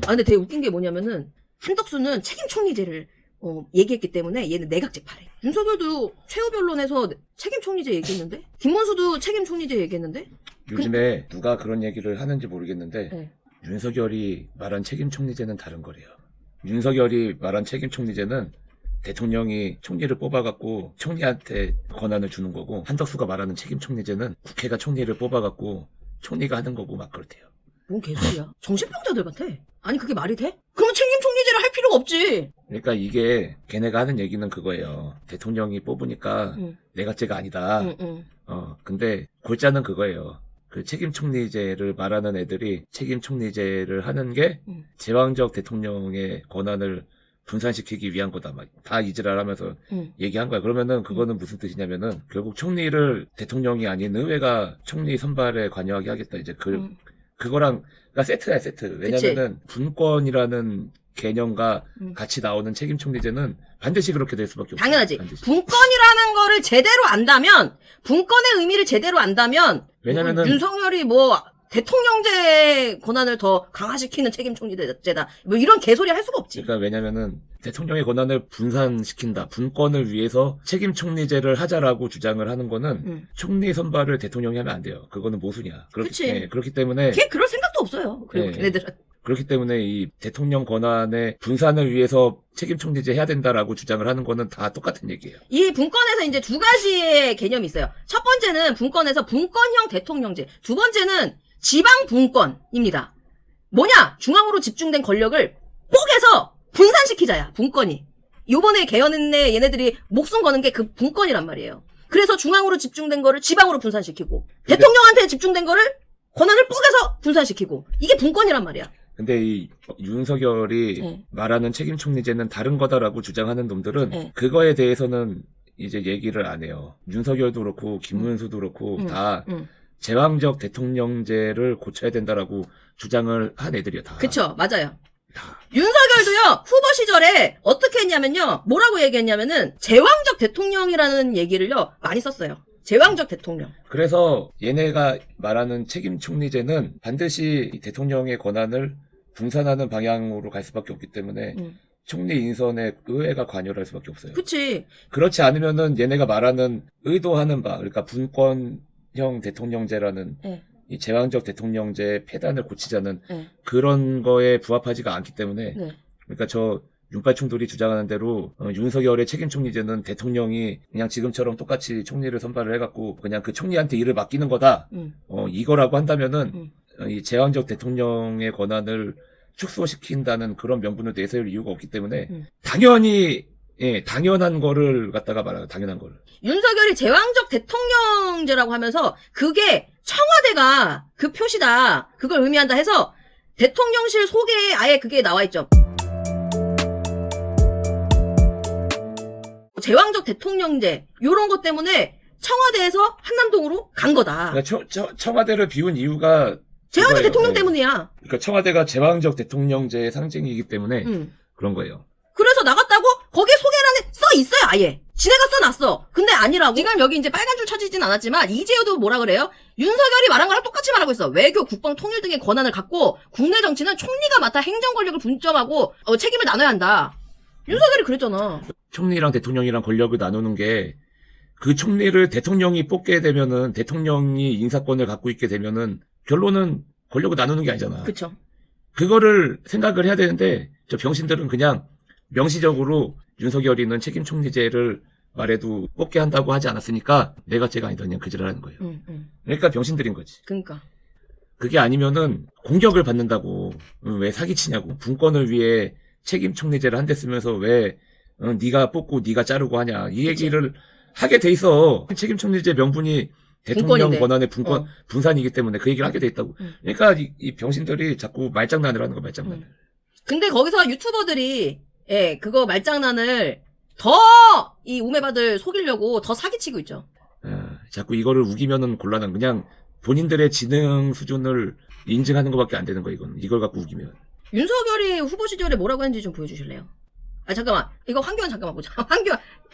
근데 되게 웃긴 게 뭐냐면은 한덕수는 책임 총리제를 얘기했기 때문에 얘는 내각제 파래. 윤석열도 최후 변론에서 책임 총리제 얘기했는데, 김문수도 책임 총리제 얘기했는데. 요즘에 누가 그런 얘기를 하는지 모르겠는데 네. 윤석열이 말한 책임 총리제는 다른 거래요. 윤석열이 말한 책임 총리제는 대통령이 총리를 뽑아갖고 총리한테 권한을 주는 거고, 한덕수가 말하는 책임 총리제는 국회가 총리를 뽑아갖고 총리가 하는 거고 막 그렇대요. 뭔 개소리야. 정신병자들 같아. 아니 그게 말이 돼? 그러면 책임 총리제를 할 필요가 없지. 그러니까 이게 걔네가 하는 얘기는 그거예요. 대통령이 뽑으니까 내각제가 아니다. 근데 골자는 그거예요. 그 책임 총리제를 말하는 애들이 책임 총리제를 하는 게 제왕적 대통령의 권한을 분산시키기 위한 거다. 막 다 이지랄하면서 얘기한 거야. 그러면은 그거는 무슨 뜻이냐면은 결국 총리를 대통령이 아닌 의회가 총리 선발에 관여하게 하겠다. 이제 그거랑 그러니까 세트야, 세트. 왜냐면은 분권이라는 개념과 같이 나오는 책임 총리제는 반드시 그렇게 될 수밖에 없어요. 당연하지. 반드시. 분권이라는 거를 제대로 안다면, 분권의 의미를 제대로 안다면, 왜냐면은 윤석열이 뭐 대통령제 권한을 더 강화시키는 책임 총리제다. 뭐 이런 개소리 할 수가 없지. 그러니까 왜냐면은 대통령의 권한을 분산시킨다. 분권을 위해서 책임 총리제를 하자라고 주장을 하는 거는 총리 선발을 대통령이 하면 안 돼요. 그거는 모순이야. 그치. 그렇기 때문에 걔 그럴 생각도 없어요. 그리고 걔네들은. 그렇기 때문에 이 대통령 권한의 분산을 위해서 책임 총리제 해야 된다라고 주장을 하는 거는 다 똑같은 얘기예요. 이 분권에서 이제 두 가지의 개념이 있어요. 첫 번째는 분권에서 분권형 대통령제. 두 번째는 지방 분권입니다. 뭐냐? 중앙으로 집중된 권력을 뽀개서 분산시키자야, 분권이. 요번에 개헌에 얘네들이 목숨 거는 게 그 분권이란 말이에요. 그래서 중앙으로 집중된 거를 지방으로 분산시키고, 대통령한테 집중된 거를 권한을 뽀개서 분산시키고, 이게 분권이란 말이야. 근데 이 윤석열이 말하는 책임 총리제는 다른 거다라고 주장하는 놈들은 그거에 대해서는 이제 얘기를 안 해요. 윤석열도 그렇고 김문수도 그렇고 다 제왕적 대통령제를 고쳐야 된다라고 주장을 한 애들이야, 다. 그쵸, 맞아요. 윤석열도요, 후보 시절에 어떻게 했냐면요, 뭐라고 얘기했냐면은, 제왕적 대통령이라는 얘기를요, 많이 썼어요. 제왕적 대통령. 그래서 얘네가 말하는 책임 총리제는 반드시 이 대통령의 권한을 분산하는 방향으로 갈 수밖에 없기 때문에 총리 인선에 의회가 관여를 할 수밖에 없어요. 그치. 그렇지 않으면은 얘네가 말하는 의도하는 바, 그러니까 분권형 대통령제라는 이 제왕적 대통령제 폐단을 고치자는 그런 거에 부합하지가 않기 때문에 그러니까 저 윤빨충들이 주장하는 대로 윤석열의 책임 총리제는 대통령이 그냥 지금처럼 똑같이 총리를 선발을 해갖고 그냥 그 총리한테 일을 맡기는 거다. 이거라고 한다면은 이 제왕적 대통령의 권한을 축소시킨다는 그런 명분을 내세울 이유가 없기 때문에 당연히 당연한 거를 갖다가 말하는 당연한 거를. 윤석열이 제왕적 대통령제라고 하면서 그게 청와대가 그 표시다, 그걸 의미한다 해서 대통령실 소개에 아예 그게 나와 있죠. 제왕적 대통령제 요런 것 때문에 청와대에서 한남동으로 간 거다. 그러니까 청와대를 비운 이유가 제왕적 그거예요. 대통령 때문이야. 그러니까 청와대가 제왕적 대통령제의 상징이기 때문에 그런 거예요. 그래서 나갔다고 거기에 소개란에 써 있어요, 아예. 지네가 써놨어. 근데 아니라고. 지금 여기 이제 빨간 줄 쳐지진 않았지만 이재호도 뭐라 그래요? 윤석열이 말한 거랑 똑같이 말하고 있어. 외교, 국방, 통일 등의 권한을 갖고 국내 정치는 총리가 맡아 행정 권력을 분점하고 책임을 나눠야 한다. 윤석열이 그랬잖아. 총리랑 대통령이랑 권력을 나누는 게 그 총리를 대통령이 뽑게 되면은 대통령이 인사권을 갖고 있게 되면은 결론은 권력을 나누는 게 아니잖아. 그쵸. 그거를 생각을 해야 되는데 저 병신들은 그냥 명시적으로 윤석열이는 책임 총리제를 말해도 뽑게 한다고 하지 않았으니까 내각제가 아니다 그냥 그 지랄하는 거예요. 그러니까 병신들인 거지. 그러니까. 그게 아니면은 공격을 받는다고 왜 사기치냐고. 분권을 위해 책임 총리제를 한 대 쓰면서 왜 네가 뽑고 네가 자르고 하냐 이 얘기를 하게 돼 있어. 책임 총리제 명분이 대통령 분권인데. 권한의 분산이기 때문에 그 얘기를 하게 돼 있다고. 그러니까 이 병신들이 자꾸 말장난을 하는 거 말장난. 근데 거기서 유튜버들이 그거 말장난을 더 이 우매받을 속이려고 더 사기치고 있죠. 자꾸 이거를 우기면은 곤란한 그냥 본인들의 지능 수준을 인증하는 것밖에 안 되는 거야 이건. 이걸 갖고 우기면. 윤석열이 후보 시절에 뭐라고 했는지 좀 보여주실래요? 아 잠깐만 이거 황교안 잠깐만 보자.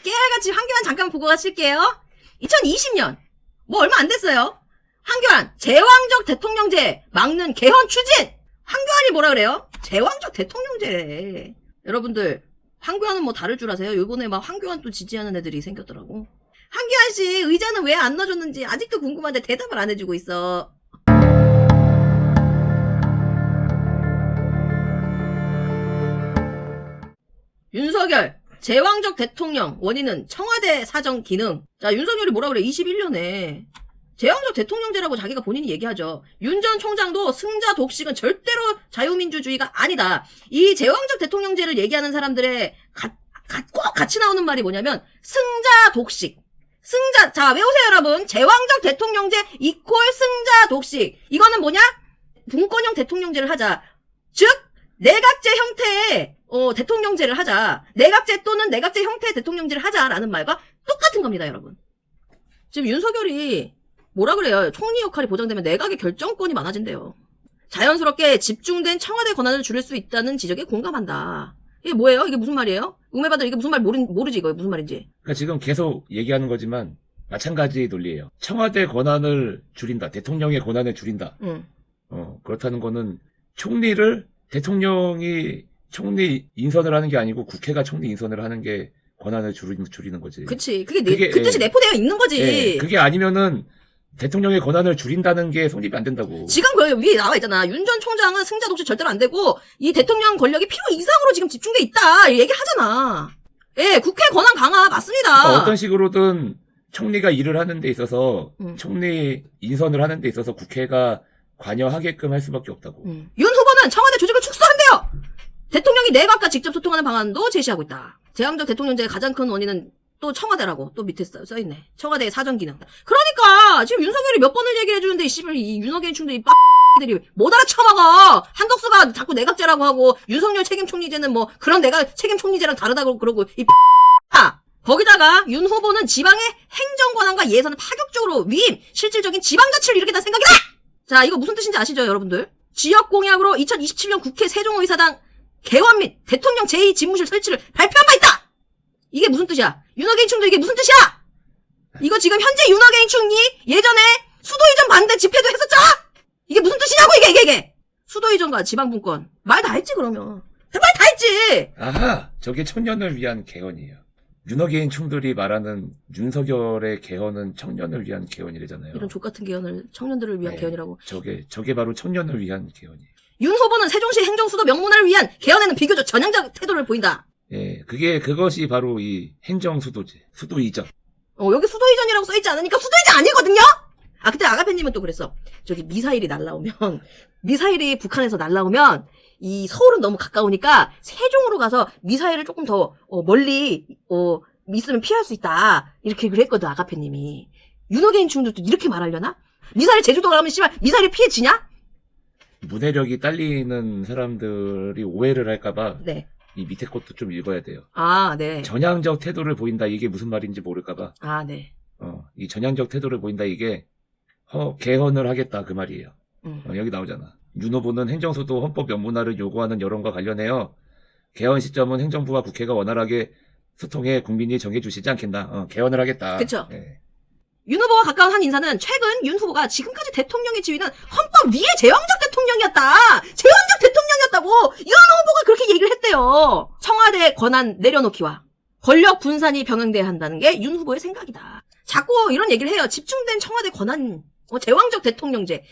깨알같이 황교안 잠깐 보고 가실게요. 2020년 뭐 얼마 안 됐어요. 황교안 제왕적 대통령제 막는 개헌 추진. 황교안이 뭐라 그래요? 제왕적 대통령제. 여러분들 황교안은 뭐 다를 줄 아세요? 요번에 막 황교안 또 지지하는 애들이 생겼더라고. 황교안 씨 의자는 왜 안 넣어줬는지 아직도 궁금한데 대답을 안 해주고 있어. 윤석열 제왕적 대통령 원인은 청와대 사정 기능. 자, 윤석열이 뭐라 그래? 21년에 제왕적 대통령제라고 자기가 본인이 얘기하죠. 윤 전 총장도 승자 독식은 절대로 자유민주주의가 아니다. 이 제왕적 대통령제를 얘기하는 사람들의 꼭 같이 나오는 말이 뭐냐면 승자 독식. 승자, 자, 외우세요, 여러분. 제왕적 대통령제 이퀄 승자 독식. 이거는 뭐냐? 분권형 대통령제를 하자. 즉, 내각제 형태의 대통령제를 하자. 내각제 또는 내각제 형태의 대통령제를 하자라는 말과 똑같은 겁니다, 여러분. 지금 윤석열이 뭐라 그래요? 총리 역할이 보장되면 내각의 결정권이 많아진대요. 자연스럽게 집중된 청와대 권한을 줄일 수 있다는 지적에 공감한다. 이게 뭐예요? 이게 무슨 말이에요? 음해받을 이게 무슨 말 모르지 이거 무슨 말인지. 그러니까 지금 계속 얘기하는 거지만 마찬가지 논리예요. 청와대 권한을 줄인다. 대통령의 권한을 줄인다. 그렇다는 거는 총리를 대통령이 총리 인선을 하는 게 아니고 국회가 총리 인선을 하는 게 권한을 줄이는 거지. 그치. 그게 그 뜻이 내포되어 있는 거지. 예, 그게 아니면은 대통령의 권한을 줄인다는 게 성립이 안 된다고. 지금 그 위에 나와 있잖아. 윤 전 총장은 승자 독식 절대로 안 되고 이 대통령 권력이 필요 이상으로 지금 집중돼 있다. 얘기하잖아. 예, 국회 권한 강화 맞습니다. 그러니까 어떤 식으로든 총리가 일을 하는 데 있어서 총리 인선을 하는 데 있어서 국회가 관여하게끔 할 수밖에 없다고. 윤 후보는 청와대 조직을 축소한대요. 대통령이 내각과 직접 소통하는 방안도 제시하고 있다. 제왕적 대통령제의 가장 큰 원인은 또 청와대라고 또 밑에 써있네. 청와대의 사정 기능. 그러니까 지금 윤석열이 몇 번을 얘기를 해주는데 이 윤호개인 충들이 들이 못 알아쳐먹어. 한덕수가 자꾸 내각제라고 하고 윤석열 책임 총리제는 뭐 그런 내가 책임 총리제랑 다르다고 그러고 거기다가 윤 후보는 지방의 행정 권한과 예산을 파격적으로 위임, 실질적인 지방자치를 일으켰다는 생각이다. 자, 이거 무슨 뜻인지 아시죠, 여러분들? 지역 공약으로 2027년 국회 세종의사당 개원 및 대통령 제2집무실 설치를 발표한 바 있다. 이게 무슨 뜻이야? 윤호개인 충도 이게 무슨 뜻이야? 이거 지금 현재 윤호개인 충이 예전에 수도 이전 반대 집회도 했었잖아. 이게 무슨 뜻이냐고 이게. 수도 이전과 지방분권 말 다 했지 그러면. 말 다 했지. 아하, 저게 청년을 위한 개헌이에요. 윤호개인 충들이 말하는 윤석열의 개헌은 청년을 위한 개헌이래잖아요. 이런 족같은 개헌을 청년들을 위한 개헌이라고. 저게 바로 청년을 위한 개헌이에요. 윤 후보는 세종시 행정수도 명문화를 위한 개헌에는 비교적 전향적 태도를 보인다. 예, 그것이 바로 이 행정수도제, 수도 이전. 여기 수도 이전이라고 써있지 않으니까 수도 이전 아니거든요? 그때 아가페님은 또 그랬어. 저기 미사일이 북한에서 날라오면 이 서울은 너무 가까우니까 세종으로 가서 미사일을 조금 더 멀리 있으면 피할 수 있다. 이렇게 그랬거든, 아가페님이. 윤호개인 충들도 이렇게 말하려나? 미사일 제주도 가면 씨발 미사일이 피해지냐? 문해력이 딸리는 사람들이 오해를 할까봐 네. 이 밑에 것도 좀 읽어야 돼요. 네. 전향적 태도를 보인다. 이게 무슨 말인지 모를까봐. 네. 이 전향적 태도를 보인다. 이게 개헌을 하겠다 그 말이에요. 여기 나오잖아. 윤 후보는 행정수도 헌법 명문화를 요구하는 여론과 관련해요. 개헌 시점은 행정부와 국회가 원활하게 소통해 국민이 정해주시지 않겠나. 개헌을 하겠다. 그쵸. 네. 윤 후보와 가까운 한 인사는 최근 윤 후보가 지금까지 대통령의 지위는 헌법 위의 제왕적 대통령이었다. 제왕적 대통령이었다고 윤 후보가 그렇게 얘기를 했대요. 청와대 권한 내려놓기와 권력 분산이 병행돼야 한다는 게 윤 후보의 생각이다. 자꾸 이런 얘기를 해요. 집중된 청와대 권한, 제왕적 대통령제.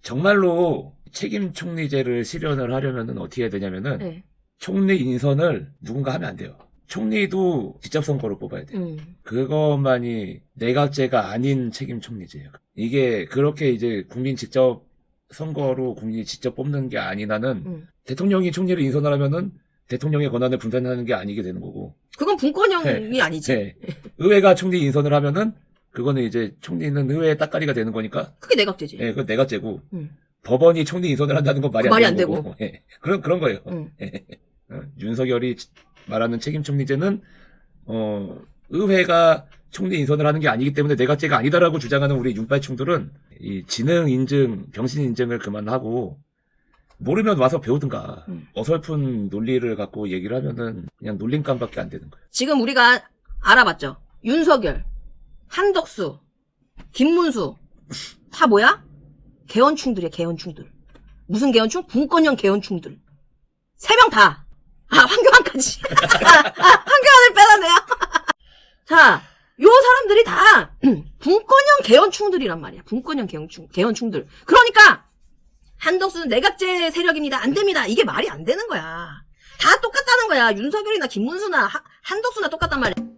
정말로 책임 총리제를 실현을 하려면은 어떻게 해야 되냐면은 네. 총리 인선을 누군가 하면 안 돼요. 총리도 직접 선거로 뽑아야 돼요. 그것만이 내각제가 아닌 책임 총리제예요. 이게 그렇게 이제 국민 직접 선거로 국민이 직접 뽑는 게 아닌 한은 대통령이 총리를 인선을 하면은 대통령의 권한을 분산하는 게 아니게 되는 거고. 그건 분권형이 아니지. 네. 의회가 총리 인선을 하면은 그거는 이제 총리는 의회의 따까리가 되는 거니까. 그게 내각제지. 네, 그건 내각제고. 법원이 총리 인선을 한다는 건 말이 안 되는 거고. 네. 그런 거예요. 윤석열이 말하는 책임 총리제는 의회가 총리 인선을 하는 게 아니기 때문에 내각제가 아니다라고 주장하는 우리 윤빨충들은 이 지능 인증, 병신 인증을 그만하고 모르면 와서 배우든가. 어설픈 논리를 갖고 얘기를 하면은 그냥 놀림감밖에 안 되는 거예요. 지금 우리가 알아봤죠. 윤석열, 한덕수, 김문수 다 뭐야? 개헌충들이야, 개헌충들. 무슨 개헌충? 분권형 개헌충들. 3명 다. 황교안까지. 황교안을 빼놨네요. 자, 요 사람들이 다 분권형 개헌충들이란 말이야. 분권형 개헌충들. 그러니까 한덕수는 내각제 세력입니다. 안 됩니다. 이게 말이 안 되는 거야. 다 똑같다는 거야. 윤석열이나 김문수나 한덕수나 똑같단 말이야.